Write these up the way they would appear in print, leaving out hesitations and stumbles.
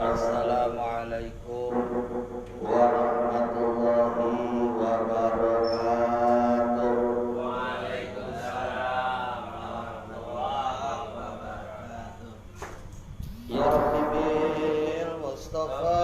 Assalamualaikum warahmatullahi wabarakatuh. Waalaikumsalam warahmatullahi wabarakatuh. Ya Rabbi bil Mustafa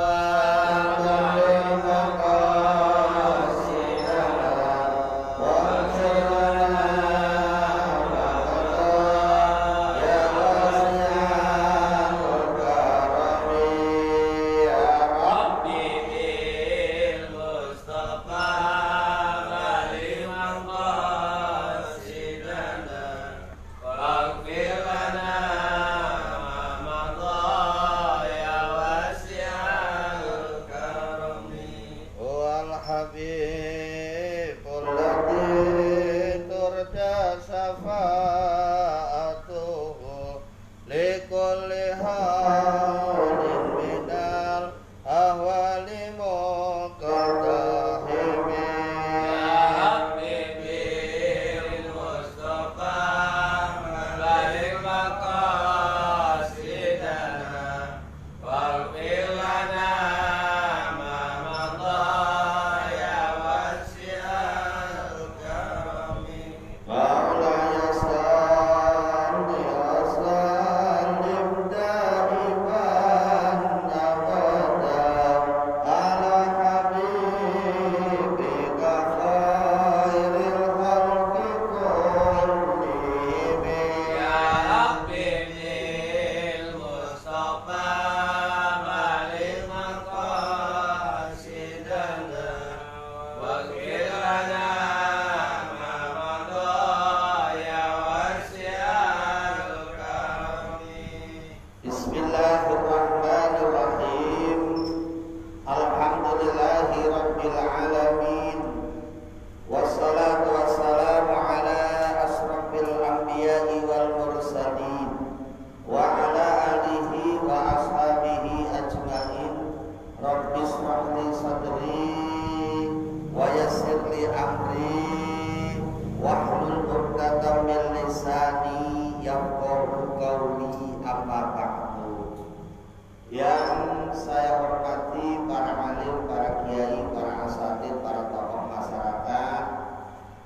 Yang saya hormati para alim, para kiai, para asatidz, para tokoh masyarakat,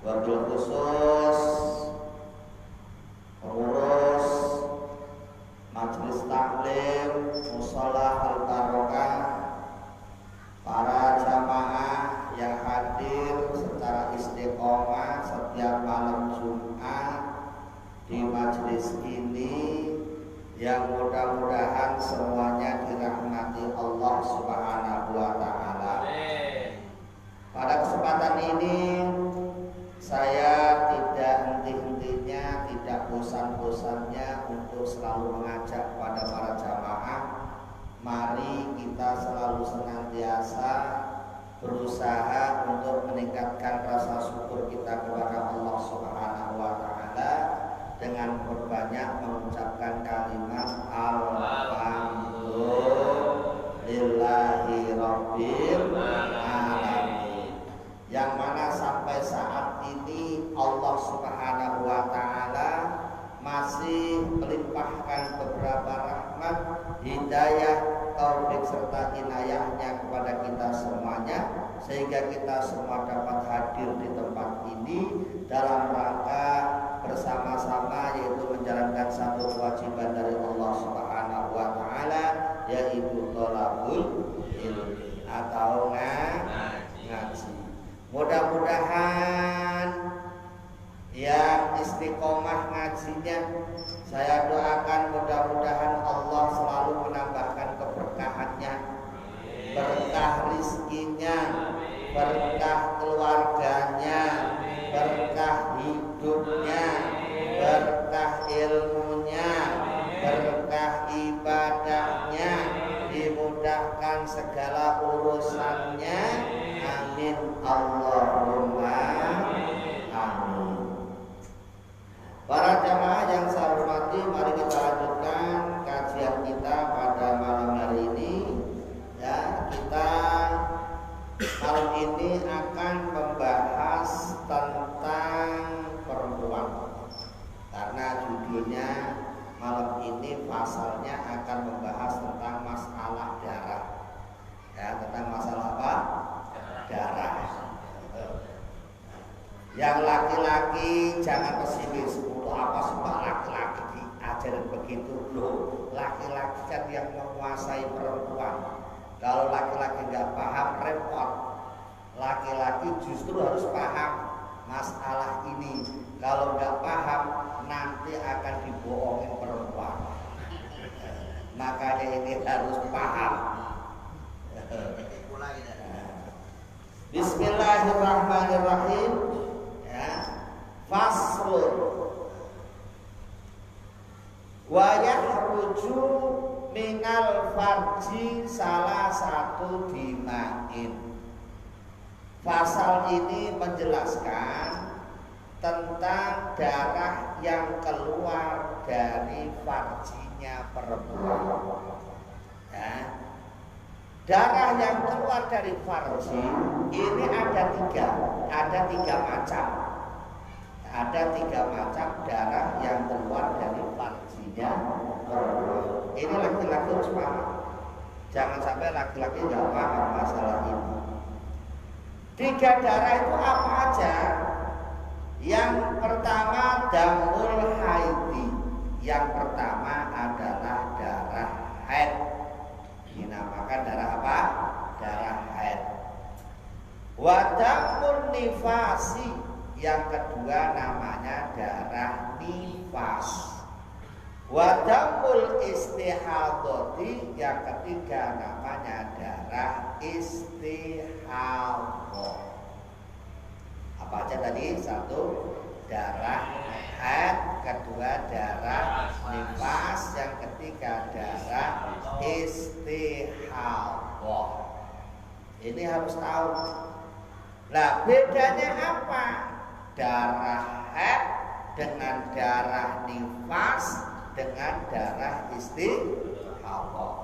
wabil khusus pengurus majelis taklim mushola Al-Barokah, para jamaah yang hadir secara istiqomah setiap malam Jumat di majelis ini, yang mudah-mudahan semuanya dirahmati Allah Subhanahu wa taala. Pada kesempatan ini saya tidak henti-hentinya, tidak bosan-bosannya untuk selalu mengajak kepada para jamaah, mari kita selalu senantiasa berusaha untuk meningkatkan rasa syukur kita kepada Allah Subhanahu wa taala dengan berbanyak mengucapkan kalimat alhamdulillahi rabbil alamin, yang mana sampai saat ini Allah Subhanahu wa taala masih melimpahkan beberapa rahmat, hidayah, taufik serta inayahnya kepada kita semuanya, sehingga kita semua dapat hadir di tempat ini dalam rangka bersama-sama, yaitu menjalankan satu kewajiban dari Allah Subhanahu wa taala, yaitu thalabul ilmi atau ngaji. Mudah-mudahan yang istiqomah ngajinya, saya doakan mudah-mudahan Allah selalu menambahkan keberkahannya, berkah rizkinya, berkah keluarganya, berkah hidupnya, berkah ilmunya, berkah ibadahnya, dimudahkan segala urusannya. Amin Allahumma amin. Para jamaah yang saya hormati, mari kita lanjutkan kajian kita pada malam hari ini. Ya, kita malam ini akan membahas tentang perempuan, karena judulnya malam ini pasalnya akan membahas tentang masalah Yang laki-laki jangan pesimis. Apa sih Pak laki-laki diajarin begitu loh? Laki-laki kan yang menguasai perempuan. Kalau laki-laki nggak paham repot. Laki-laki justru harus paham masalah ini. Kalau nggak paham nanti akan dibohongin perempuan. Makanya ini harus paham. Bismillahirrahmanirrahim. Ya. Faslun. Wa yahruju minal farji salah satu dima'in. Pasal ini menjelaskan tentang darah yang keluar dari farjinya perempuan. Ya. Darah yang keluar dari farji ini ada tiga macam. Ada tiga macam darah yang keluar dari farjinya perempuan. Ini laki-laki harus paham. Jangan sampai laki-laki nggak paham masalah ini. Tiga darah itu apa aja? Yang pertama damul haidi. Yang pertama adalah darah haid. Dinamakan darah apa? Darah haid. Wa damul nifasi. Yang kedua namanya darah nifas. Wa damul istihadati. Yang ketiga namanya darah istihadah. Apa aja tadi? Satu darah haid, kedua darah nifas, yang ketiga darah istihadah. Ini harus tahu. Lah bedanya apa? Darah haid dengan darah nifas dengan darah istihadah.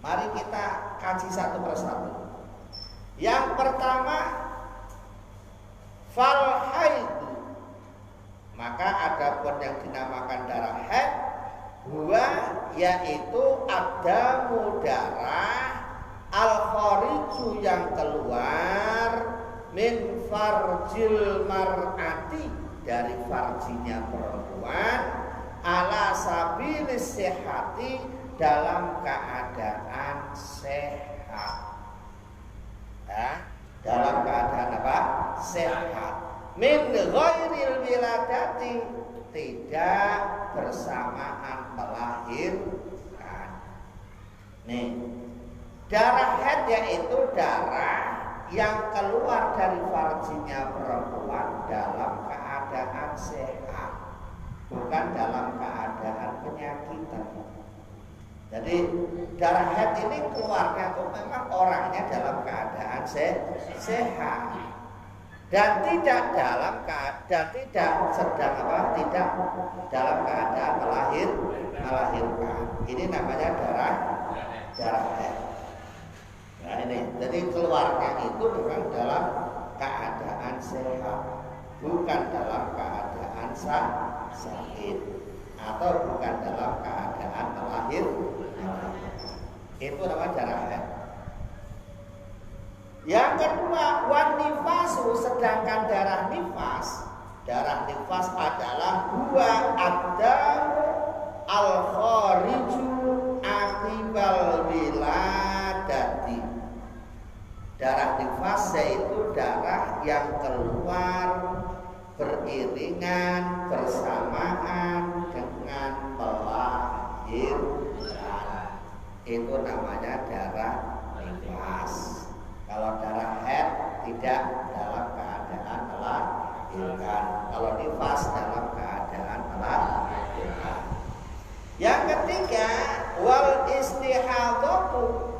Mari kita kaji satu persatu. Yang pertama fal haid. Maka ada pun yang dinamakan darah haid, dua yaitu adamu darah al-khariju yang keluar min farjil mar'ati dari farjinya perempuan ala sabilis sehati dalam keadaan sehat. Ya, dalam keadaan apa? Sehat. Min ghairil wiladati, tidak bersamaan melahirkan. Nih, darah haid yaitu darah yang keluar dari farjinya perempuan dalam keadaan sehat, bukan dalam keadaan penyakitan. Jadi darah haid ini keluarnya itu memang orangnya dalam keadaan sehat dan tidak dalam keadaan tidak sedang apa, tidak dalam keadaan melahirkan. Ini namanya darah haid. Nah ini, jadi keluarnya itu memang dalam keadaan sehat, bukan dalam keadaan sakit atau bukan dalam keadaan melahirkan. Itu namanya darah haid. Yang kedua, wan nifasu, sedangkan darah nifas adalah huwa ad-damu al-khariju aqibal wiladati. Darah nifas yaitu darah yang keluar beriringan bersamaan dengan melahirkan. Itu namanya darah nifas. Kalau darah haid tidak dalam keadaan melahirkan. Kalau nifas dalam keadaan melahirkan. Yang ketiga, wal istihadatu.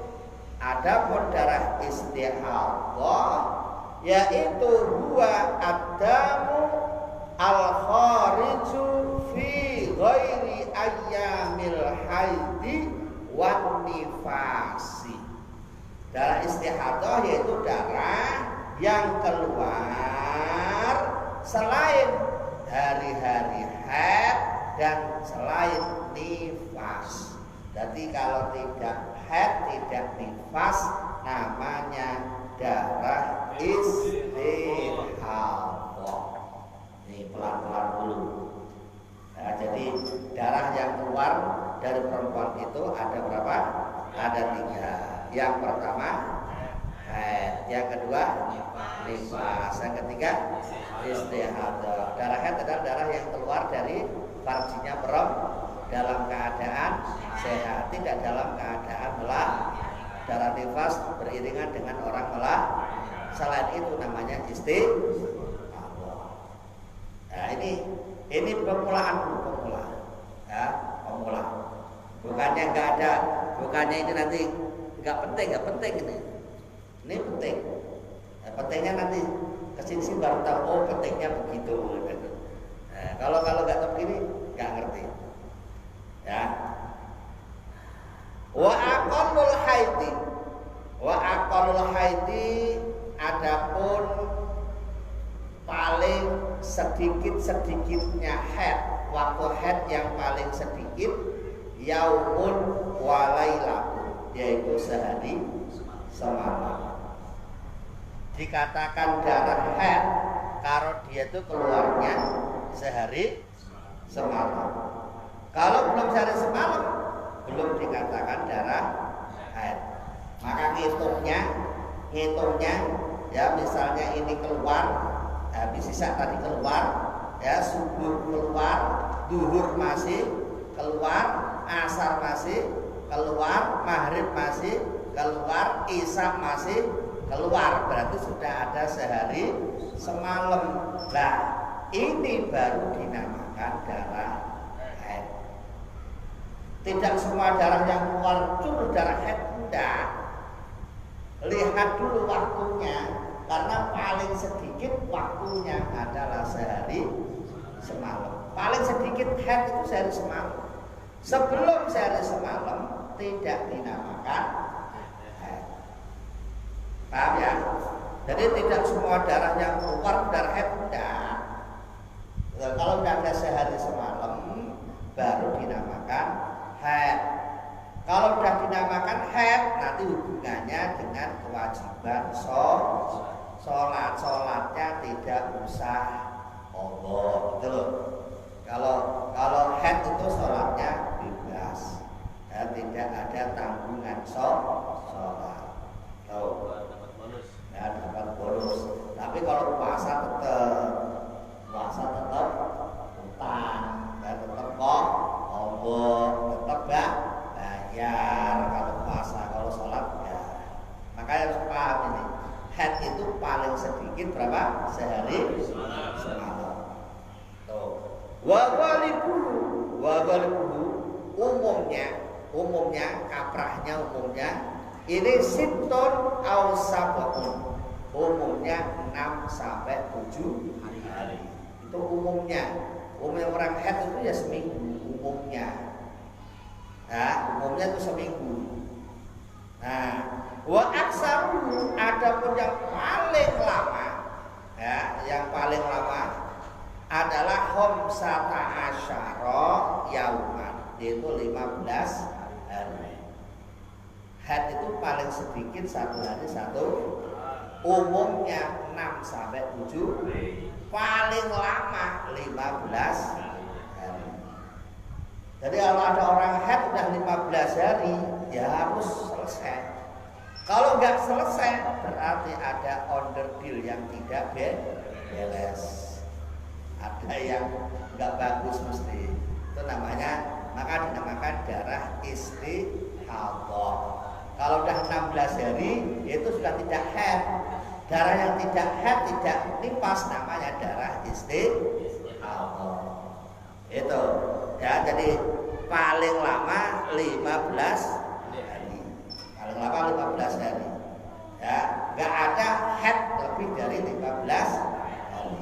Adapun darah istihadah yaitu huwa ad-damu al-khariju fi ghairi ayyamil haidi wan nifasi. Darah istihadah yaitu darah yang keluar selain hari-hari haid dan selain nifas. Jadi kalau tidak haid, tidak nifas, namanya darah istihadah. pelan-pelan dulu. Nah, jadi darah yang keluar dari perempuan itu ada berapa? Ada 3. Yang pertama haid, yang kedua nifas, yang ketiga istihadah. Darah haid adalah darah yang keluar dari farjinya perempuan dalam keadaan sehat, tidak dalam keadaan melah. Darah nifas beriringan dengan orang melah. Selain itu namanya istihadah. Nah, ini permulaan dulu, ya, pemula. Bukannya nggak ada, bukannya ini nanti nggak penting ini. Ini penting. Nah, pentingnya nanti kesini baru tahu, oh pentingnya begitu. Nah, kalau nggak tahu begini nggak ngerti. Ya. Wa aqallul haidi, adapun paling sedikit-sedikitnya haid, waktu haid yang paling sedikit yaumun wa lailatun, yaitu sehari semalam. Dikatakan darah haid kalau dia itu keluarnya sehari semalam. Kalau belum sehari semalam belum dikatakan darah haid. Maka ngitungnya ya, misalnya ini keluar, habis sisa tadi keluar, ya, subuh keluar, duhur masih keluar, asar masih keluar, maghrib masih keluar, isya masih keluar, berarti sudah ada sehari semalam. Nah, ini baru dinamakan darah haid. Tidak semua darah yang keluar itu darah haid, tidak. Lihat dulu waktunya, karena paling sedikit waktunya adalah sehari semalam. Paling sedikit haid itu sehari semalam. Sebelum sehari semalam tidak dinamakan haid. Paham ya? Jadi tidak semua darah yang keluar darah haid, tidak. Kalau tidak ada sehari semalam baru dinamakan haid. Kalau sudah dinamakan haid, nanti hubungannya dengan kewajiban sholatnya tidak usah Allah, gitu loh. Kalau haid itu sholatnya bebas, dan tidak ada tanggungan sholat. Ya, dapat bonus. Tapi kalau puasa tetap utang, dan tetap kok Allah, tetap bayar kalau puasa, kalau sholat ya. Makanya harus paham ini. Haid itu paling sedikit berapa? Sehari semalam. Tuh. Wa ghalibuhu umumnya kaprahnya ini situn au sab'un. Umumnya 6 sampai 7 hari. Itu umumnya. Umumnya orang haid itu ya seminggu umumnya. Nah, umumnya itu seminggu. Nah, wa aksaru, adapun yang paling lama, ya, yang paling lama adalah khamsata asyara yauman, yaitu 15 hari. Haid itu paling sedikit 1 hari 1. Umumnya 6 sampai 7, paling lama 15 hari. Jadi kalau ada orang haid udah 15 hari, ya harus selesai. Kalau nggak selesai, berarti ada onderdil yang tidak beres. Ada yang nggak bagus mesti. Itu namanya, maka dinamakan darah istihadah. Kalau udah 16 hari, itu sudah tidak haid. Darah yang tidak haid, tidak nifas, namanya darah istihadah. Itu. Ya, jadi paling lama 15 hari. Paling lama 15 hari. Ya, nggak ada haid lebih dari 15 hari.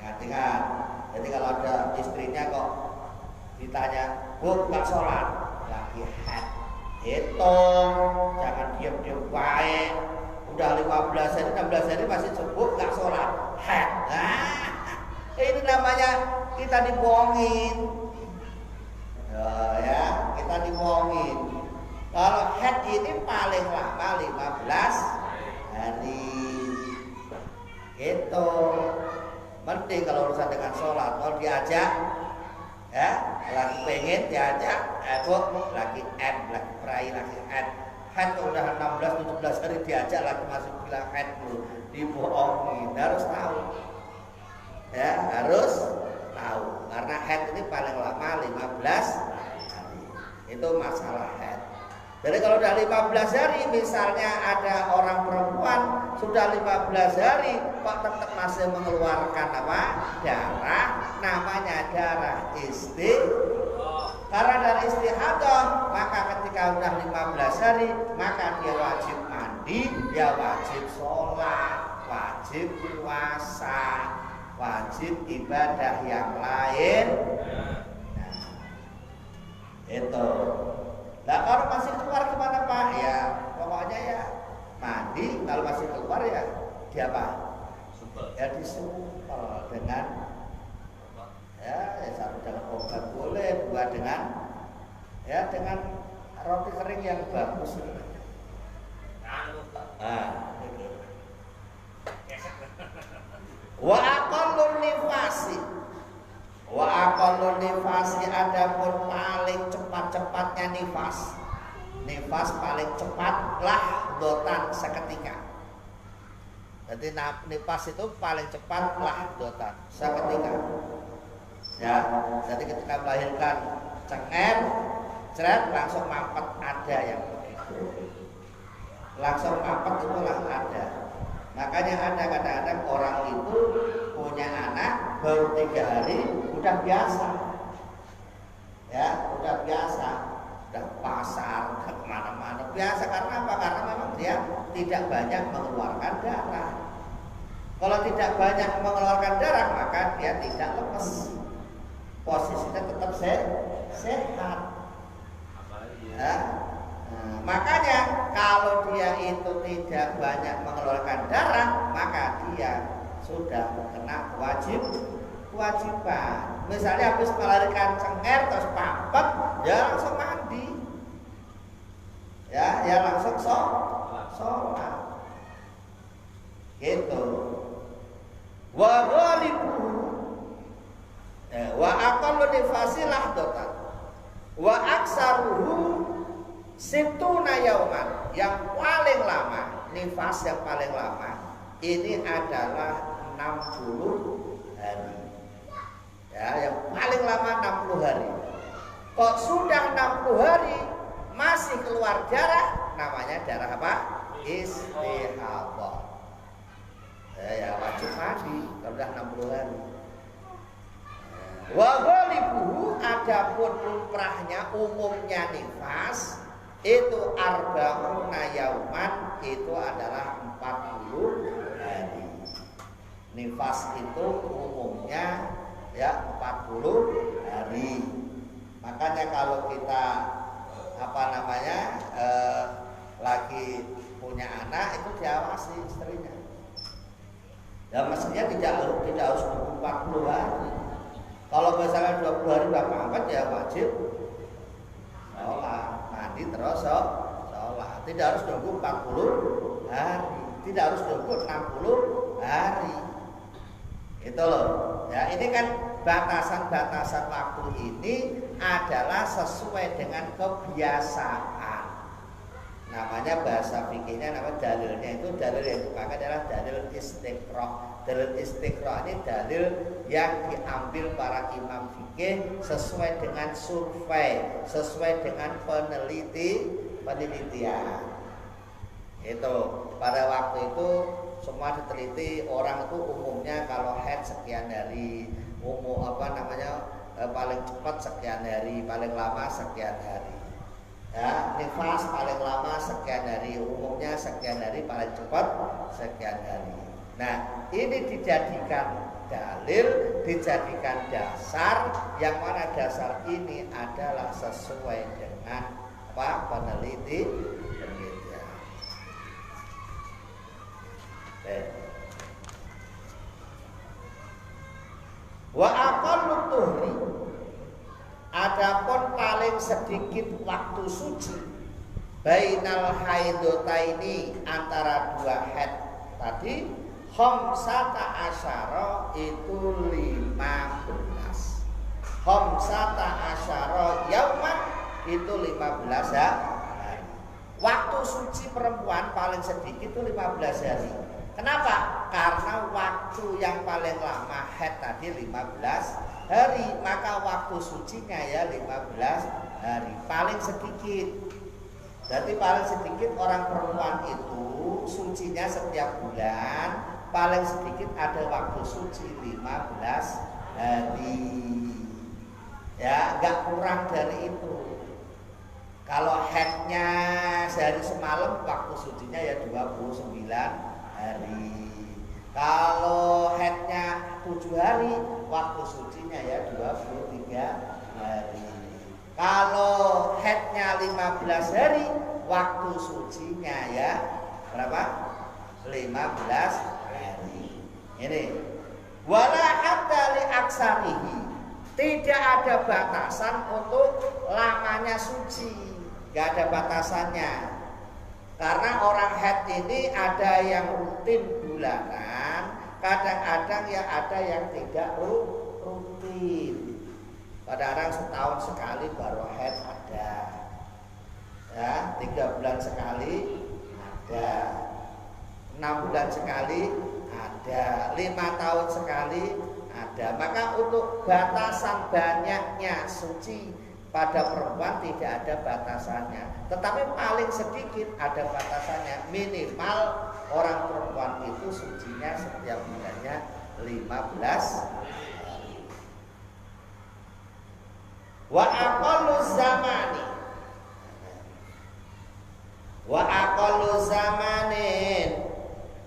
Ingat-ingat. Jadi kalau ada istrinya kok ditanya, "Bu, nggak sholat?" Lagi haid. Hitung, jangan diam-diam baik. Udah 15 hari, 16 hari masih cukup nggak sholat. Haid. Nah, ini namanya kita dibohongin. Ya, kita dibohongin. Kalau haid ini paling lama 15 hari. Gitu. Mending kalau urusan dengan sholat, kalau diajak, ya, lagi pengen diajak, lagi perai, lagi head udah 16-17 hari diajak lagi masih bilang head dulu, dibohongin, harus tahu, ya, harus tahu, karena head ini paling lama 15 hari, itu masalah head. Jadi kalau udah 15 hari, misalnya ada orang perempuan sudah 15 hari kok tetap masih mengeluarkan apa? Darah, namanya darah karena darah istihadah, maka ketika udah 15 hari, maka dia wajib mandi, dia wajib sholat, wajib puasa, wajib ibadah yang lain. Nah, itu. Nah, kalau masih keluar gimana Pak? Ya pokoknya ya mandi, kalau masih keluar ya dia apa? Ya disumpel dengan ya satu dengan obat boleh, dua dengan ya dengan roti kering yang bagus. Wa aqallun nifasi. Wa aqallun nifasi, adapun paling cepat-cepatnya nifas. Nifas paling cepat lahdotan seketika. Jadi nifas itu paling cepat lahdotan seketika. Ya, jadi ketika melahirkan cengeng, ceret langsung mampet, ada yang begitu. Langsung mampet itulah ada. Makanya ada kadang-kadang orang itu punya anak baru 3 hari udah biasa, ya udah biasa, udah pasar, udah kemana-mana biasa. Karena apa? Karena memang dia tidak banyak mengeluarkan darah. Kalau tidak banyak mengeluarkan darah, maka dia tidak lemes, posisinya tetap sehat. Ya. Nah, makanya kalau dia itu tidak banyak mengeluarkan darah, maka dia sudah kena kewajiban. Misalnya habis melahirkan cengeng terus pampet, ya langsung mandi, ya langsung sholat, gitu. Wa ghalibuhu wa aqallu nifasi lahdotan wa aksaruhu situna yauman, yang paling lama, nifas yang paling lama ini adalah 60 hari. Ya, yang paling lama 60 hari. Kok sudah 60 hari masih keluar darah, namanya darah apa? Istihadah. Ya wajib mandi kalau sudah 60 hari. Wa ghalibuhu, adapun lumrahnya, umumnya nifas itu arba'una yauman, itu adalah 40 hari. Nifas itu umumnya ya 40 hari. Makanya kalau kita lagi punya anak itu diawasi istrinya. Ya maksudnya tidak harus 40 hari. Kalau misalnya 20 hari udah mampet ya wajib sholat, mandi terus sholat. Tidak harus nunggu 40 hari, tidak harus nunggu 60 hari. Itu loh. Ya, ini kan batasan-batasan waktu ini adalah sesuai dengan kebiasaan. Namanya bahasa fikihnya, nama dalilnya itu, dalil yang dipakai adalah dalil istiqra'. Dalil istiqra' ini dalil yang diambil para imam fikih sesuai dengan survei, sesuai dengan penelitian. Itu pada waktu itu semua diteliti, orang itu umumnya kalau head sekian hari, paling cepat sekian hari, paling lama sekian hari. Ya, nifas paling lama sekian hari, umumnya sekian hari, paling cepat sekian hari. Nah, ini dijadikan dalil, dijadikan dasar, yang mana dasar ini adalah sesuai dengan penelitian. Wa aqallu tuhri, adapun paling sedikit waktu suci bainal haidotaini, antara dua haid tadi, Khamsata asyara itu 15. Khamsata asyara yauman itu 15 hari. Waktu suci perempuan paling sedikit itu 15 hari. Kenapa? Karena waktu yang paling lama haid tadi 15 hari, maka waktu sucinya ya 15 hari paling sedikit. Jadi paling sedikit orang perempuan itu sucinya setiap bulan paling sedikit ada waktu suci 15 hari. Ya, nggak kurang dari itu. Kalau haidnya sehari semalam, waktu sucinya ya 29 hari. Kalau haidnya 7 hari, waktu sucinya ya 23 hari. Kalau haidnya 15 hari, waktu sucinya ya berapa? 15 hari. Ini wala hatta li aksarihi. Tidak ada batasan untuk lamanya suci, gak ada batasannya. Karena orang haid ini ada yang rutin bulanan, kadang-kadang ya ada yang tidak rutin. Kadang-kadang setahun sekali baru haid ada, ya 3 bulan sekali ada, 6 bulan sekali ada, 5 tahun sekali ada. Maka untuk batasan banyaknya suci pada perempuan tidak ada batasannya. Tetapi paling sedikit ada batasannya. Minimal orang perempuan itu sucinya setiap bulannya 15 hari. Wa aqallu zamani, wa aqallu zamanin,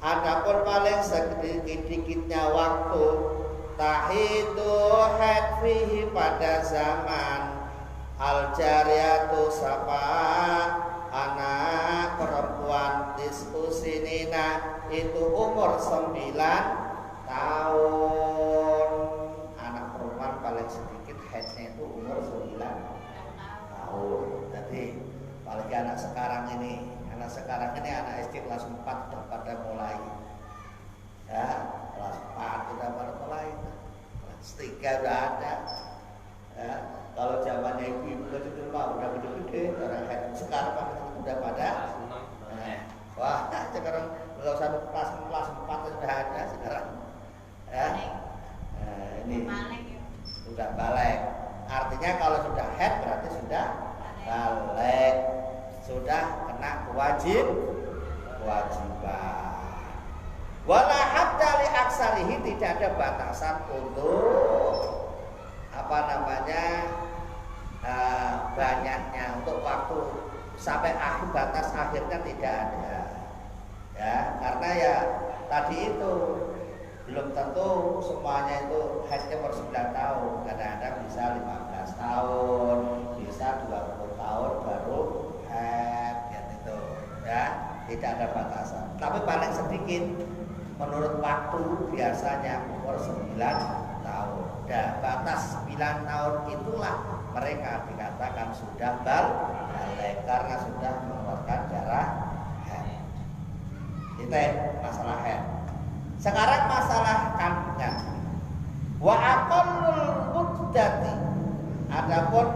adapun paling sedikit-sedikitnya waktu tahidu haid fihi pada zaman al jariyatu sapa anak perempuan diskusinina itu umur 9 tahun. Anak perempuan paling sedikit haidnya itu umur 9 tahun. Jadi apalagi anak sekarang ini anak SD kelas 4 sudah pada mulai, ya kelas 4 sudah pada mulai, kelas 3 sudah ada, ya. Kalau zamannya ibu-ibu itu dulu udah gede-gede, orang haid sekarang kan udah pada, wah sekarang kalau satu kelas 4 sudah ada sekarang, ya. Ini sudah balik. Artinya kalau sudah haid berarti sudah balik, sudah kena kewajiban. Wala hatta li aksarihi, tidak ada batasan untuk banyaknya, untuk waktu sampai akhir, batas akhirnya tidak ada, ya. Karena ya tadi itu belum tentu semuanya itu haidnya per 9 tahun, kadang-kadang bisa 15 tahun, bisa 20 tahun baru haid, gitu, ya. Tidak ada batasan. Tapi paling sedikit menurut waktu biasanya umur 9 tahun. Dan batas 9 tahun itulah mereka dikatakan sudah balik karena sudah mengeluarkan darah haid. Itu masalah haid. Sekarang masalah kandungan. Wa aqallul muddati, adapun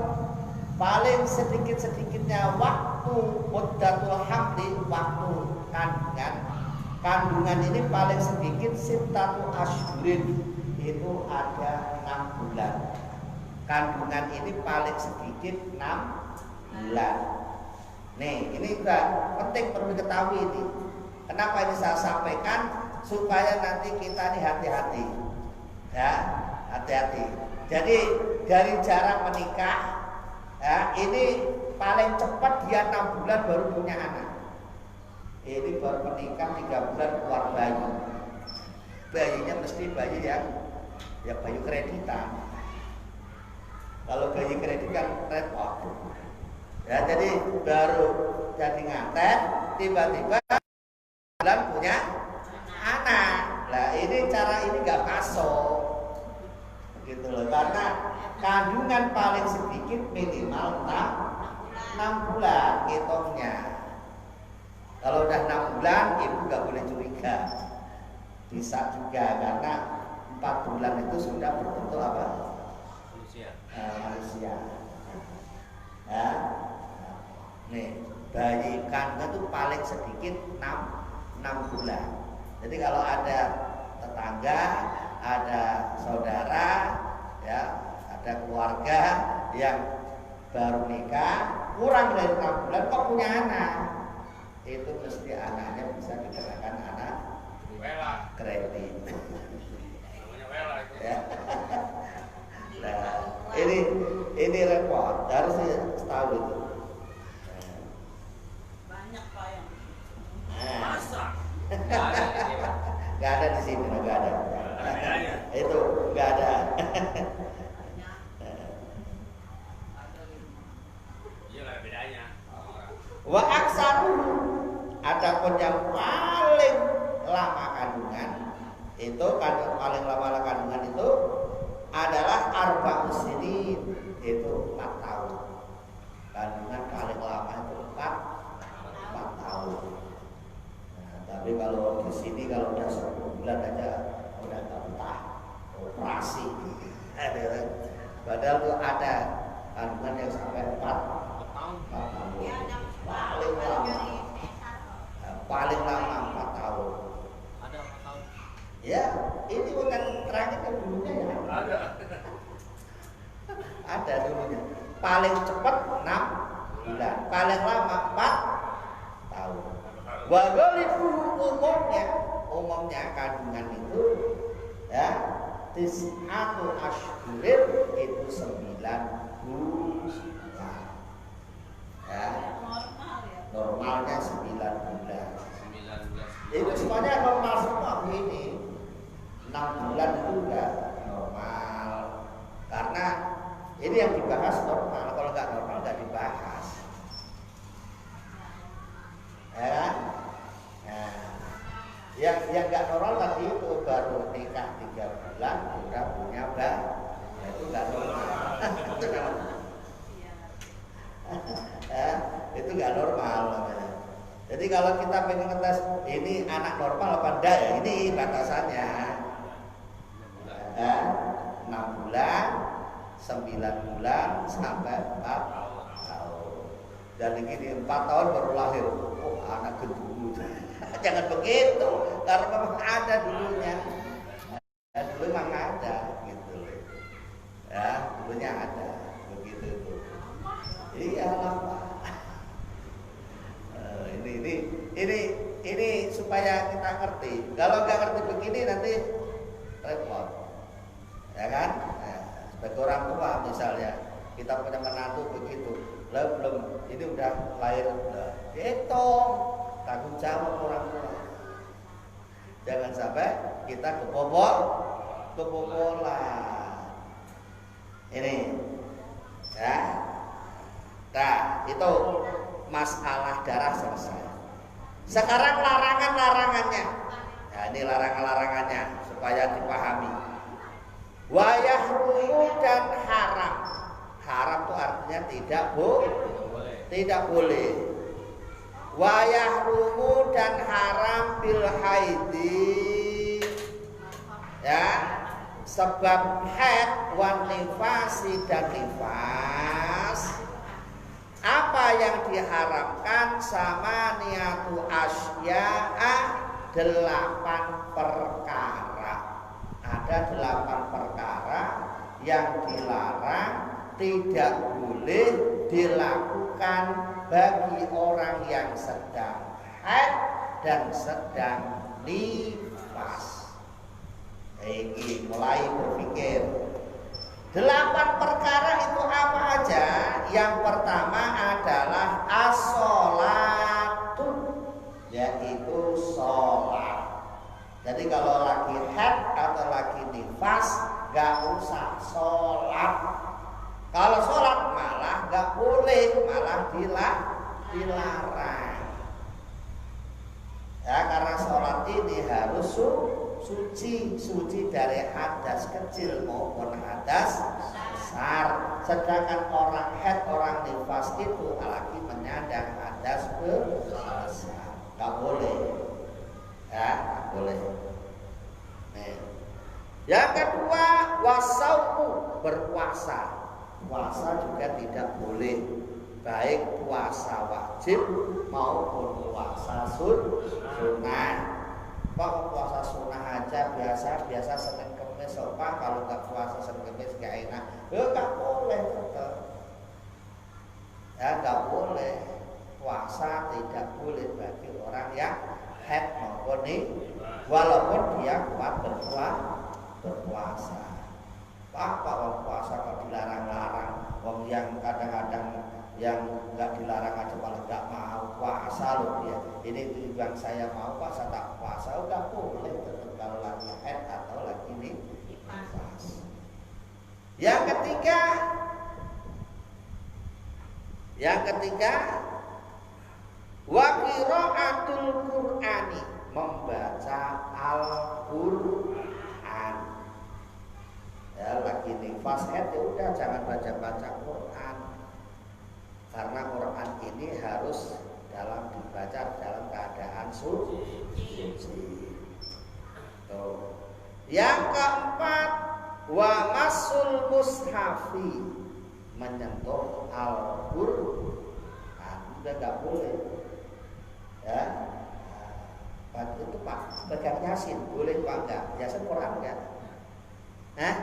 paling sedikit-sedikitnya waktu muddatul hamli, waktu kandungan. Kandungan ini paling sedikit sittatu asyhurin, itu ada 6 bulan. Kandungan ini paling sedikit 6 bulan. Nih, ini juga penting perlu diketahui ini. Kenapa ini saya sampaikan? Supaya nanti kita ini hati-hati, ya, hati-hati. Jadi dari jarak menikah, ya, ini paling cepat dia 6 bulan baru punya anak. Ini baru menikah 3 bulan keluar bayi. Bayinya mesti bayi yang ya bayi kreditan. Kalau bayi kredit kan repot. Ya, jadi baru jadi nganten, tiba-tiba bulan punya anak. Nah, ini cara ini nggak masuk, gitu loh. Karena kandungan paling sedikit minimal 6 bulan hitungnya. Kalau udah 6 bulan, ibu nggak boleh curiga. Bisa juga karena 4 bulan itu sudah berbentuk apa? Manusia. Ya. Nih, bayi kandung itu paling sedikit 6 bulan. Jadi kalau ada tetangga, ada saudara, ya, ada keluarga yang baru nikah kurang dari 6 bulan kok punya anak, itu mesti anaknya bisa dikatakan anak kredit. Ya. Nah, ini repot, harus tahu itu. Banyak Pak yang masa nggak ada di sini, nggak ada. Itu nggak ada. Wa aksaru, adapun yang paling lama kandungan itu paling lama kandungan itu adalah arba'u sinin, itu 4 tahun. Kandungan paling lama itu 4 tahun. Nah, tapi kalau di sini kalau udah 10 bulan aja udah nggak betah, operasi. Padahal tuh ada kandungan yang sampai 4 tahun. Paling lama 4 tahun. Ada 4 tahun. Ya, ini bukan terakhir kan dulunya ya. Ada dulunya. Paling cepat 6 bulan, paling lama 4 tahun. Wa ghalibu umumnya kandungan itu ya tis'atu ashhurin itu 9 bulan. Ya. Normalnya 9 bulan. Itu semuanya normal semua ini. 6 bulan itu enggak normal. Karena ini yang dibahas normal, kalau enggak normal enggak dibahas. Ya. Nah, yang enggak normal tadi itu baru nikah 3 bulan udah punya bayi. Nah, itu enggak normal. Itu nggak normal namanya. Jadi kalau kita pengen ngetes ini anak normal apa enggak ya, ini batasannya 6 bulan, 9 bulan sampai 4 tahun. Dan ini 4 tahun baru lahir, oh anak gendut. Jangan begitu, karena memang ada dulunya. Dulu memang ada gitu. Ya, dulunya ada begitu itu. Iya lama. Ini supaya kita ngerti. Kalau nggak ngerti begini nanti repot, ya kan? Nah, sebagai orang tua misalnya kita punya menantu begitu, lah belum ini udah lahir, udah hitung tanggung jawab orang tua. Jangan sampai kita kebobolan. Ini, ya. Nah, itu masalah darah selesai. Sekarang larangan-larangannya. Ya, ini larangan-larangannya supaya dipahami. Wayahrumu dan haram. Haram itu artinya tidak boleh. Wayahrumu dan haram bil haidi. Ya, sebab haid wan nifasi dan nifas. Apa yang diharamkan sama niatu asya'a 8 perkara. Ada 8 perkara yang dilarang, tidak boleh dilakukan bagi orang yang sedang haid dan sedang nifas. Ini mulai berpikir 8 perkara itu apa aja? Yang pertama adalah as-sholatu, yaitu sholat. Jadi kalau lagi haid atau lagi nifas gak usah sholat. Kalau sholat malah gak boleh, malah dilarang. Ya, karena sholat ini harus suci dari hadas kecil maupun hadas besar. Sedangkan orang haid, orang nifas itu lagi menyandang hadas besar, nggak boleh, ya nggak boleh. berpuasa. Puasa juga tidak boleh, baik puasa wajib maupun puasa sunnah. Kok puasa sunnah aja biasa Senin Kemis opah, kalau nggak puasa Senin Kemis nggak enak. Nggak boleh tetap. Ya nggak boleh. Puasa tidak boleh bagi orang yang haid maupun walaupun dia kuat berpuasa. Apa orang puasa kok dilarang-larang? Wong yang kadang-kadang yang nggak dilarang aja malah nggak mau puasa loh dia. Ini tujuan saya mau puasa tak puasa udah boleh tetap kalau lagi haid atau lagi nifas. Yang ketiga wa qiraatul Qur'ani, membaca Al-Qur'an. Ya lagi nifas haid ya udah jangan baca Quran. Karena Quran ini harus dibaca dalam keadaan suci. Tuh. Yang keempat, wa masul mushafi, menyentuh Al-Qur'an. Udah nggak boleh. Ya. Itu Pak, pegang Yasin boleh Pak enggak? Yasin Quran enggak? Hah?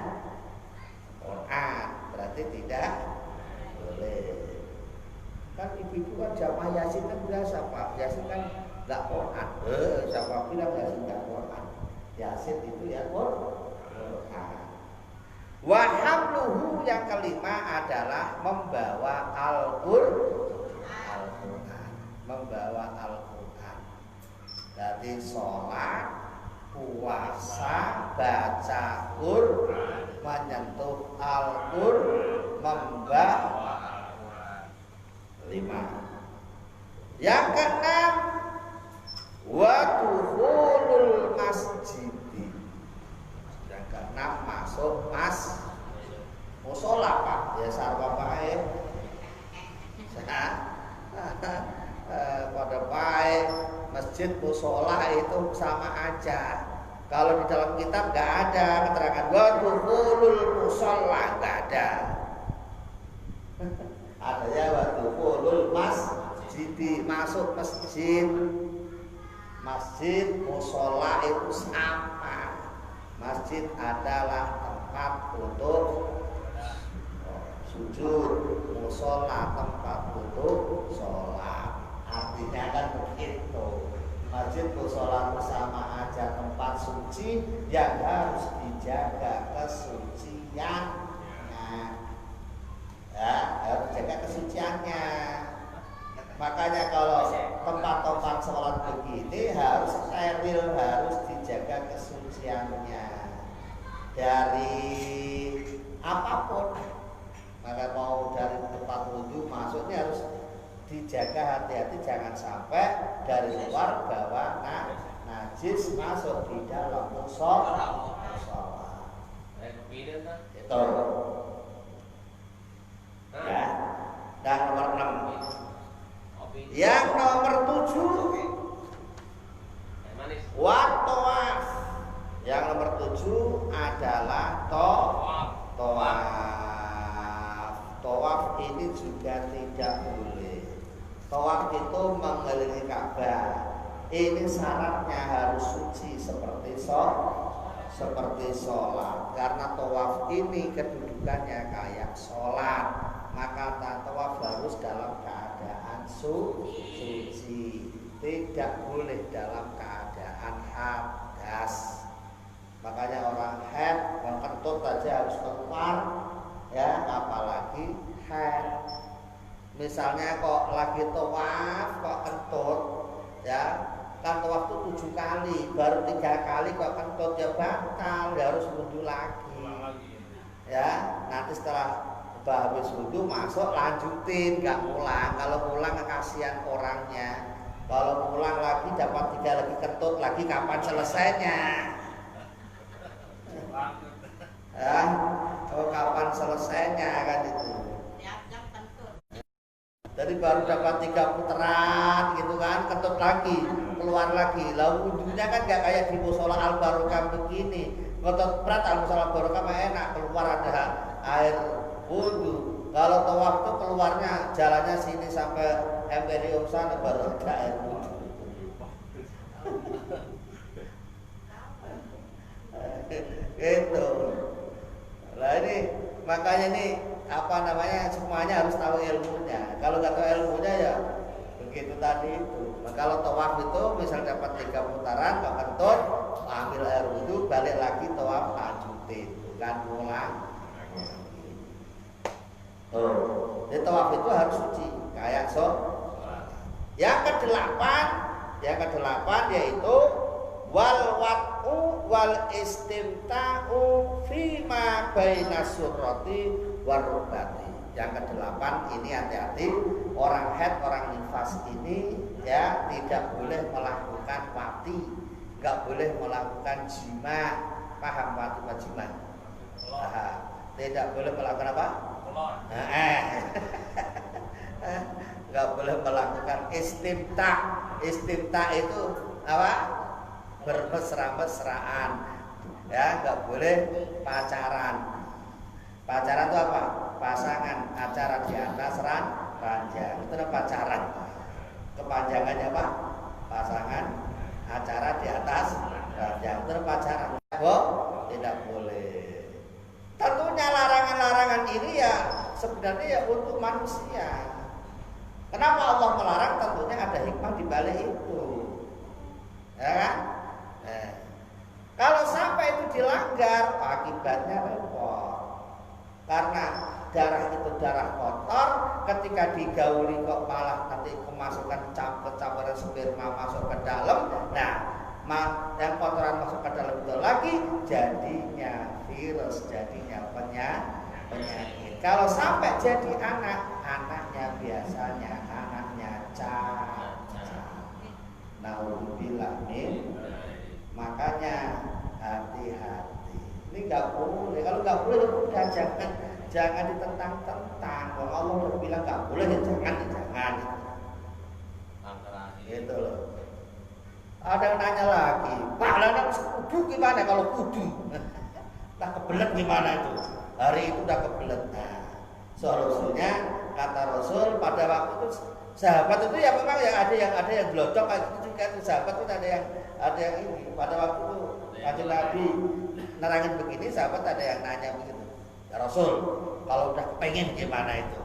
Quran berarti tidak boleh. Kan ibu-ibu kan jamaah Yasin kan biasa Pak. Yasin kan enggak Quran. Siapa bilang Yasin enggak Quran? Yasin itu ya Quran. Wa hamluhu, yang kelima adalah membawa Al-Qur'an. Membawa Al-Qur'an. Jadi sholat, puasa, baca Quran, menyentuh Al-Qur'an, membawa Al-Qur'an. 5. Yang keenam, wa dukhulul masjid. Yang keenam, masuk musola Pak. Ya sarwa bae. Pada baik masjid musola itu sama aja. Kalau di dalam kitab nggak ada keterangan wa dukhulul musola, nggak ada. Adanya wa dukhulul masjid, masuk masjid. Masjid musola itu sama. Masjid adalah tempat untuk sujud, musola tempat untuk sholat. Artinya kan begitu. Masjid musola sama aja tempat suci yang harus dijaga kesuciannya. Ya, harus jaga kesuciannya. Makanya kalau tempat-tempat sholat begini harus steril, harus dijaga kesuciannya dari apapun. Maka mau dari tempat wudhu masuknya harus dijaga hati-hati, jangan sampai dari luar bawa najis masuk di dalam musola. Itu ya. Dan nomor 6. Yang nomor 7, wa tawaf. Yang nomor 7 adalah tawaf. Tawaf ini juga tidak boleh. Tawaf itu mengelilingi Ka'bah. Ini syaratnya harus suci seperti sholat. Karena tawaf ini kedudukannya kayak sholat, maka tawaf harus dalam keadaan suci. Tidak boleh dalam keadaan hadas. Makanya orang haid, orang kentut aja harus keluar, ya, apalagi haid. Misalnya kok lagi tawaf kok kentut, ya, kan tawaf itu 7 kali, baru 3 kali kok kentut, ya batal, ya harus wudhu lagi. Ya, nanti setelah habis wudhu masuk lanjutin, nggak pulang. Kalau pulang kasihan orangnya. Kalau pulang lagi dapat 3 lagi kentut lagi, kapan selesainya? Ya, kapan selesainya kan itu. Jadi baru dapat 3 putaran gitu kan, kentut lagi, keluar lagi. Lalu wudhunya kan gak kayak di musola Al Barokah begini. Kentut berat Al musola Al Barokah enak, keluar ada air wudhu. Kalau tawaf itu keluarnya jalannya sini sampai Imperium sana baru ada air wudhu. Gitu. Nah ini makanya nih apa namanya semuanya harus tahu ilmunya. Kalau nggak tahu ilmunya ya begitu tadi itu. Nah, kalau tawaf itu misal dapat 3 putaran, kau kentut, ambil air wudhu, balik lagi tawaf lanjutin, bukan ulang. Jadi tawaf itu harus suci, kayak Yang kedelapan yaitu wal wat'u wal istimta'u fima baina surrati warubati. Yang kedelapan ini hati-hati, orang haid, orang nifas ini ya tidak boleh melakukan wati, nggak boleh melakukan jima. Paham wati apa jima? Tidak boleh melakukan apa? Nggak boleh melakukan istimta. Istimta itu apa? Bermesra-mesraan. Ya, nggak boleh pacaran. Pacaran itu apa? Pasangan, acara di atas ranjang. Itu namanya pacaran. Kepanjangannya apa? Pasangan, acara di atas ranjang. Itu namanya pacaran. Tidak boleh. Tentunya larangan-larangan ini ya sebenarnya ya untuk manusia. Kenapa Allah melarang? Tentunya ada hikmah di balik itu. Ya kan? Kalau sampai itu dilanggar, akibatnya repot. Karena darah itu darah kotor, ketika digauli kok malah nanti kemasukan campuran sperma masuk ke dalam. Nah, yang kotoran masuk ke dalam itu lagi jadinya virus, jadinya penyakit. Kalau sampai jadi anaknya biasanya anaknya cacat. Nauzubillah min. Makanya hati-hati. Ini nggak boleh. Kalau nggak boleh udah jangan ditentang-tentang. Kalau Allah udah bilang nggak boleh ya jangan. Gitu loh. Ada yang nanya lagi, Pak, lalu kudu gimana kalau kudu? Tak kebelet gimana itu? Hari itu udah kebelet. Nah, solusinya kata Rasul pada waktu itu sahabat itu ya memang yang ada yang gelodok kayak gitu juga itu sahabat itu ada yang ini pada waktu itu Kanjeng Nabi nerangin begini, sahabat ada yang nanya begitu, ya Rasul kalau udah pengen gimana itu?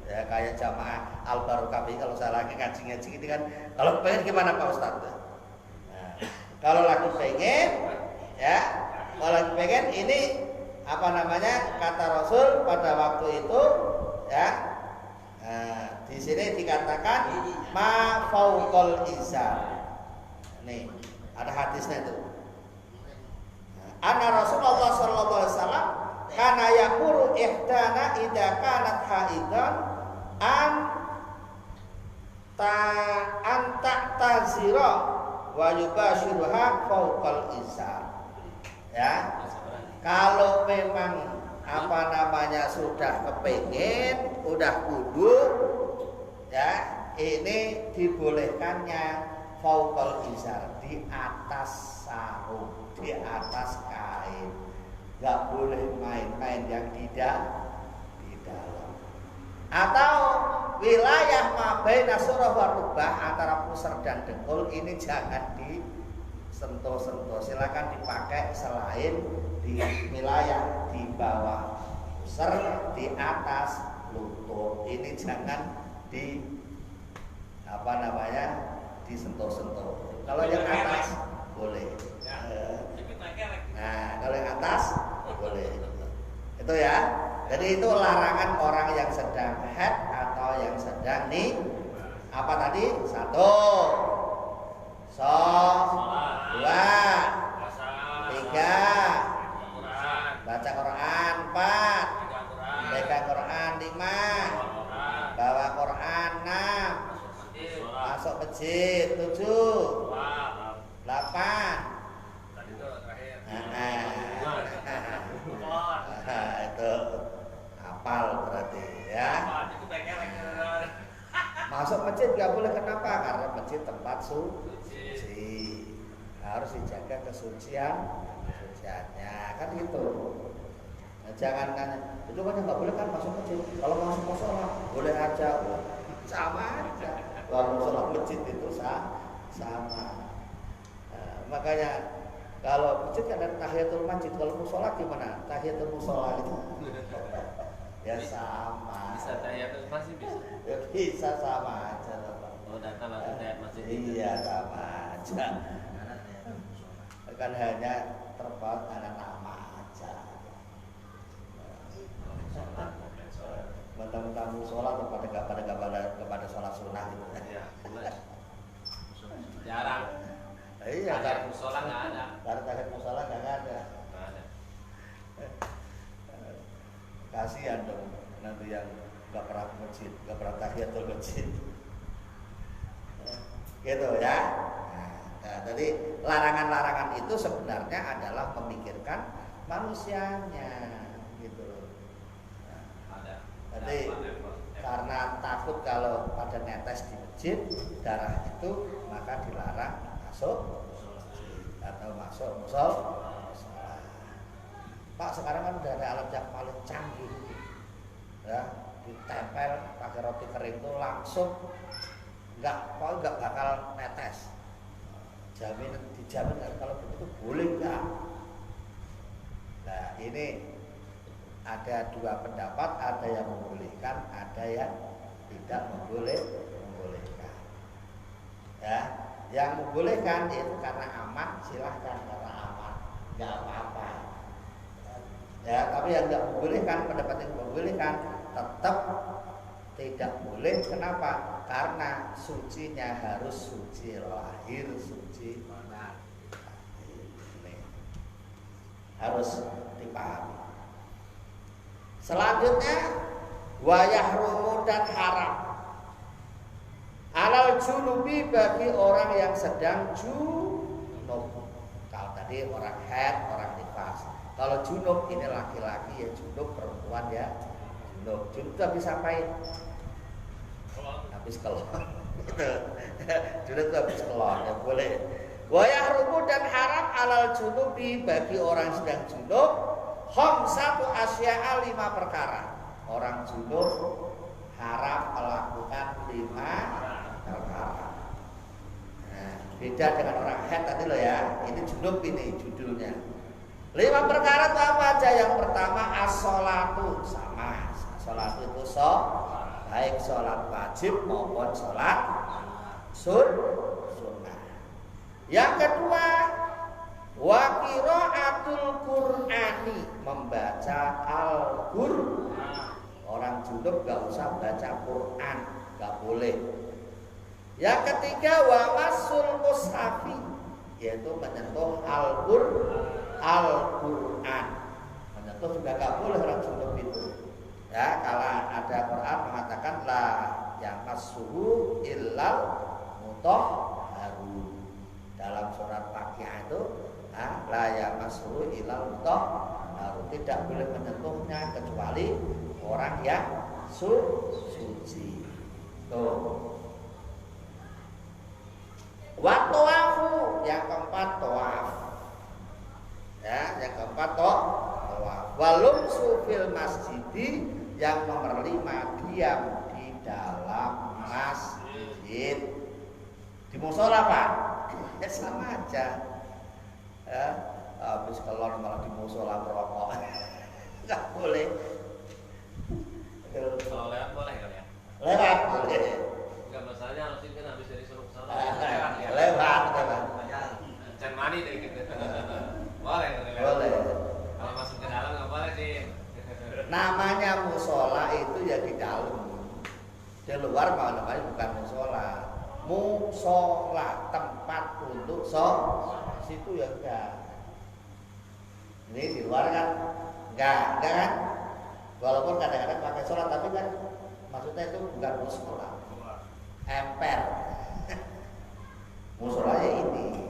Ya kayak jamaah Al-Barokah kalau saya lagi ngaji gitu kan, kalau pengen gimana Pak Ustadz? Nah, kalau lagi pengen ya, kalau lagi pengen ini apa namanya kata Rasul pada waktu itu ya. Di sini dikatakan ma fauqal izar. Nih, ada hadisnya itu. Anna Rasulullah sallallahu alaihi wasallam kana yaqulu ihdana idza kanat haidan anta tazira wa yubashiruha fauqal izar. Ya. Kalau memang apa namanya sudah kepengin, udah kudu, ya ini dibolehkannya fauqal izar, di atas sarung, di atas kain, nggak boleh main-main yang tidak di dalam. Atau wilayah mabaina surah wa rubah antara pusar dan dengkul ini jangan disentuh-sentuh, silakan dipakai selain di wilayah di bawah pusar, di atas lutut ini jangan di apa namanya disentuh-sentuh. Kalau yang atas boleh. Nah, kalau yang atas boleh. Itu ya. Jadi itu larangan orang yang sedang haid atau yang sedang nih apa tadi? 1 2 3 baca Quran 4 baca Quran 5 bawa Quran 6 masuk masjid 7 8 itu hafal berarti ya. Masuk masjid nggak boleh, kenapa? Karena masjid tempat suci, harus dijaga kesuciannya kan gitu. Jangan nanya, itu kan nggak boleh kan masuk masjid. Kalau masuk musola boleh aja, sama aja. Kalau musola masjid itu sama. Makanya kalau masjid kan ada tahiyatul masjid, kalau musola gimana? Tahiyatul musola itu ya sama. Bisa tahiyatul masjid bisa. Ya bisa sama aja. Oh, datang langsung tahiyat masjid itu. Iya sama aja. Kan hanya terpaut karena nama aja. Mentang-mentang musola kepada sholat sunnah gitu. Iya, jarang. Iya, Tahiyat musola nggak ada. Karena tahiyat musola nggak ada. Nggak ada. Kasihan dong nanti yang nggak pernah ke masjid, nggak pernah tahiyatul masjid. Gitu ya. Nah, jadi larangan-larangan itu sebenarnya adalah memikirkan manusianya, gitu loh. Ada. Jadi karena takut kalau pada netes di masjid darah itu, maka dilarang masuk atau masuk musola. Pak, sekarang kan udah ada alat yang paling canggih, ya, ditempel pakai roti kering itu langsung nggak bakal netes. Dijamin kalau begitu boleh nggak? Nah ini ada dua pendapat, ada yang membolehkan, ada yang tidak membolehkan. Ya, yang membolehkan itu karena aman, silahkan karena aman, nggak apa-apa. Ya, tapi yang nggak membolehkan, pendapat yang membolehkan tetap tidak boleh. Kenapa? Karena sucinya harus suci lahir, suci batin. Harus dipahami. Selanjutnya wayahrumu dan haram alal junubi bagi orang yang sedang junub. Kalau tadi orang haid, orang nifas. Kalau junub ini laki-laki ya junub, perempuan ya junub. Junub itu habis apain? Habis kelon. Junub itu habis kelon, ya boleh. Wayahrumu dan haram alal junubi bagi orang sedang junub khamsatu asya'a 5 perkara. Orang junub haram melakukan 5 perkara. Nah, beda dengan orang haid tadi loh ya. Ini junub ini judulnya. 5 perkara itu apa aja? Yang pertama as-sholatu, sama. Sholatu itu baik sholat wajib maupun sholat sunnah. Yang kedua wa qiraatul Qur'ani, membaca Al-Qur'an. Orang junub gak usah baca Quran, gak boleh. Yang ketiga wa masul mushafi, yaitu menyentuh Al-Qur'an. Menyentuh juga gak boleh orang junub itu. Ya, kalau ada Quran mengatakan la yamassuhu illal mutahharun. Dalam surat Waqiah itu la yamassuhu illal mutahharun, tidak boleh menyentuhnya kecuali orang yang suci. Tuh. Wa tawafu, yang keempat tawaf. Ya, yang keempat tawaf. Walum sufil masjidi, yang nomor 5 diam di dalam masjid. Di musola Pak, ya sama aja. Ya, habis kelon malah di musola merokok, nggak boleh. Kalau lewat boleh kali ya? Lewat boleh. Enggak, masalahnya harus itu kan habis dari suruh salat. Lewat. Can mani deh gitu. Boleh. Boleh. Kalau masuk ke dalam nggak boleh sih. Namanya musola itu ya di dalam. Di luar malah namanya bukan musola. Musola, tempat untuk sholat. Situ ya enggak. Ini di luar kan enggak kan? Walaupun kadang-kadang pakai sholat, tapi kan maksudnya itu bukan musola. Emper. Musolanya ini.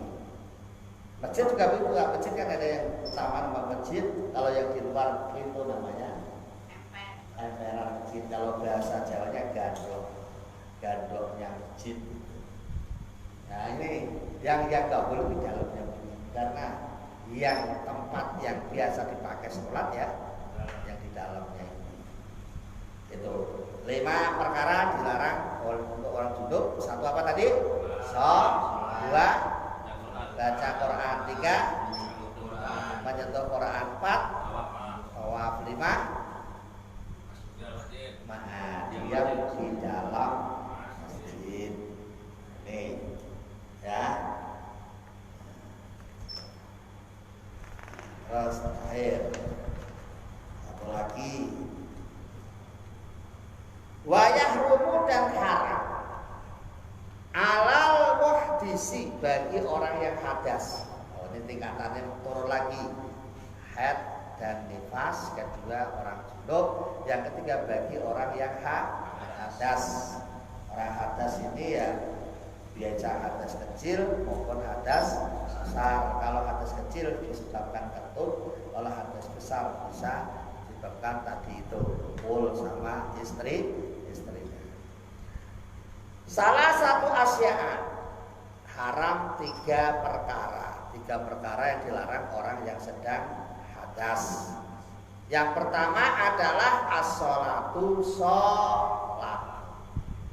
Masjid juga buka, masjid kan ada yang taman masjid. Kalau yang di luar itu namanya emperan masjid. Kalau bahasa Jawanya gandoknya masjid. Nah ini yang nggak boleh di dalamnya, karena yang tempat yang biasa dipakai sholat ya dalamnya ini. Itu 5 perkara dilarang untuk orang junub. 1 apa tadi? Sholat. 2 baca Quran. 3 menyentuh Quran. 4 tawaf. 5 diam di dalam masjid. Ini ya. Terus terakhir satu lagi, wayah rumu dan haram alal muhdisi bagi orang yang hadas. Oh, ini tingkatannya turun lagi, haid dan nifas. Kedua orang junub. Yang ketiga bagi orang yang hadas. Orang hadas ini ya biasa hadas kecil maupun hadas besar. Kalau hadas kecil disebabkan ketut, kalau hadas besar bisa disebabkan tadi itu kumpul sama istrinya. Salah satu asyaan haram 3 perkara. 3 perkara yang dilarang orang yang sedang hadas. Yang pertama adalah as-sholatu, sholat.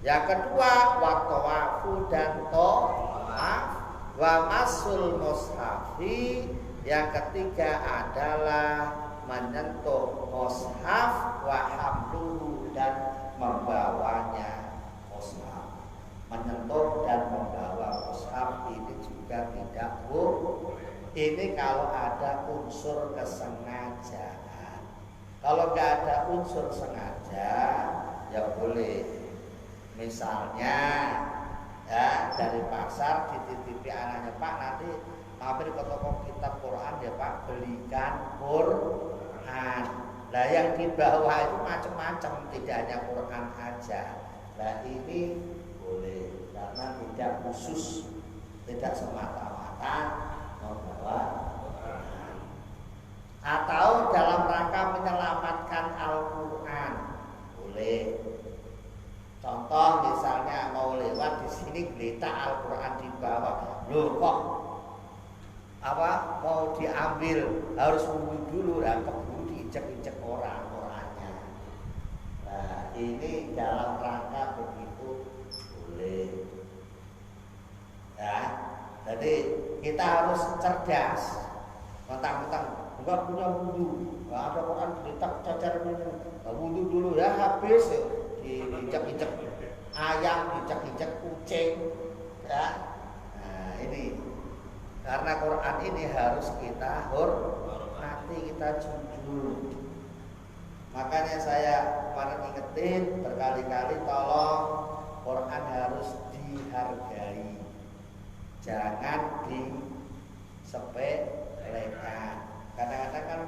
Yang kedua wat-tawafu dan tawaf, wa masul mushafi. Yang ketiga adalah menyentuh mushaf, wa hamluhu dan membawanya mushaf. Menyentuh dan membawa mushaf ini juga tidak boleh. Ini kalau ada unsur kesengajaan. Kalau nggak ada unsur sengaja, ya boleh. Misalnya ya dari pasar dititipi anaknya, Pak nanti mampir ke toko kitab Quran ya Pak, belikan Quran. Nah yang di bawah itu macam-macam, tidak hanya Quran aja. Nah ini boleh karena tidak khusus, tidak semata-mata membawa Quran. Atau dalam rangka menyelamatkan Al-Quran boleh. Contoh misalnya mau lewat di sini geletak Al-Quran di bawah, loh kok mau diambil harus wudu dulu, dan keburu diinjek-injek Qurannya. Nah ini dalam rangka begitu boleh. Ya, jadi kita harus cerdas. Mentang-mentang enggak punya wudu, ada Quran geletak cacar ini, wudu dulu ya habis. Diinjak-injak ayam, diinjak-injak kucing ya. Nah ini karena Quran ini harus kita hormati, kita jujur. Makanya saya kemarin ingetin berkali-kali, tolong Quran harus dihargai, jangan disepelekan. Kadang-kadang kan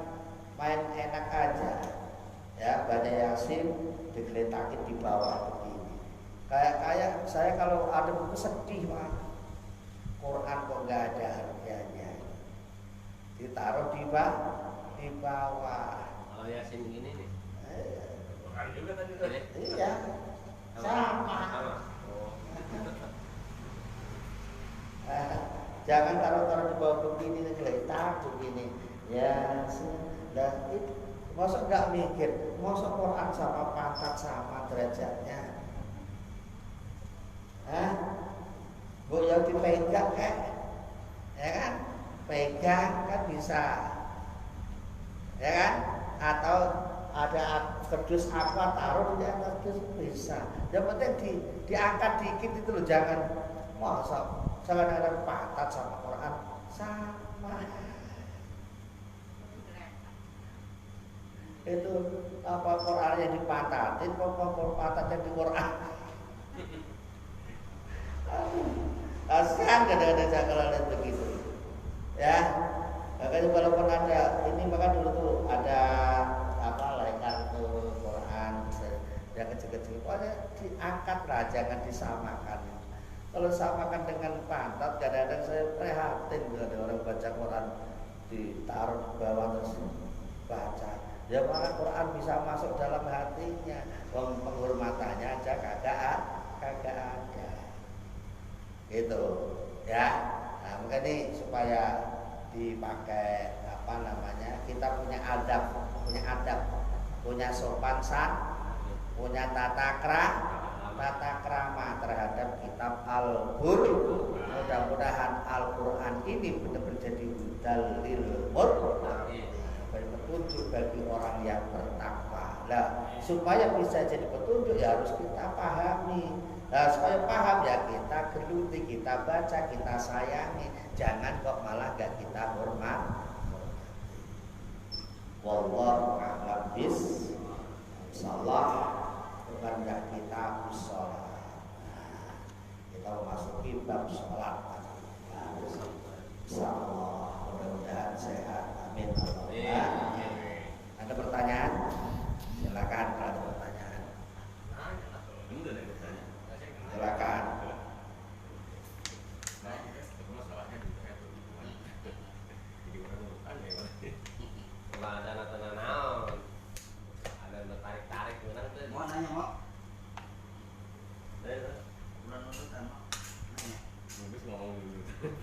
main enak aja ya, baca Yasin digeletakin di bawah begini. Kayak saya kalau ada buku sedih Pak, Quran kok nggak ada harganya, ditaruh di bawah. Kalau Yasin gini nih, Quran juga tadi. Iya, sama. Jangan taruh-taruh di bawah begini, geletak begini. Ya, sudah itu. Masa nggak mikir, masa Quran sama pantat sama derajatnya? Bu yang dipegang kan, ya kan? Pegang kan bisa, ya kan? Atau ada kerdus apa taruh di atas kerdus bisa. Yang penting diangkat dikit itu loh, jangan masa ada pantat sama Quran sama. Itu apa Qurannya dipatatin, pantatnya di Quran. Kasihan kadang-kadang saya kalau lihat begitu. Ya, makanya walaupun ada ini, maka dulu tuh ada laikan tuh Quran yang kecil-kecil, pokoknya diangkat lah, jangan disamakan. Kalau samakan dengan pantat, kadang-kadang saya prihatin bila ada orang baca Quran ditaruh di bawah terus baca. Ya malah Quran bisa masuk dalam hatinya. Penghormatannya aja kagak ada. Gitu ya. Nah, mungkin ini supaya dipakai kita punya adab punya sopan punya tata krama terhadap kitab Al-Qur'an. Mudah-mudahan Al-Qur'an ini benar-benar jadi hudal lil muttaqin, petunjuk bagi orang yang bertakwa. Nah, supaya bisa jadi petunjuk ya harus kita pahami. Nah, supaya paham ya kita geluti, kita baca, kita sayangi. Jangan kok malah gak kita hormat. Wallahu a'lam bishawab. Bukankah kita sholat? Kita memasuki bab sholat. Insyaallah mudah-mudahan sehat. Amin. Ada pertanyaan? Silakan kalau ada pertanyaan. Silakan. Kalau ada tengah naon, ada tarik-tarik menang tuh. Mau nanya mau? Deh, Bulan urutan mau? Nanya. habis ngomong dulu.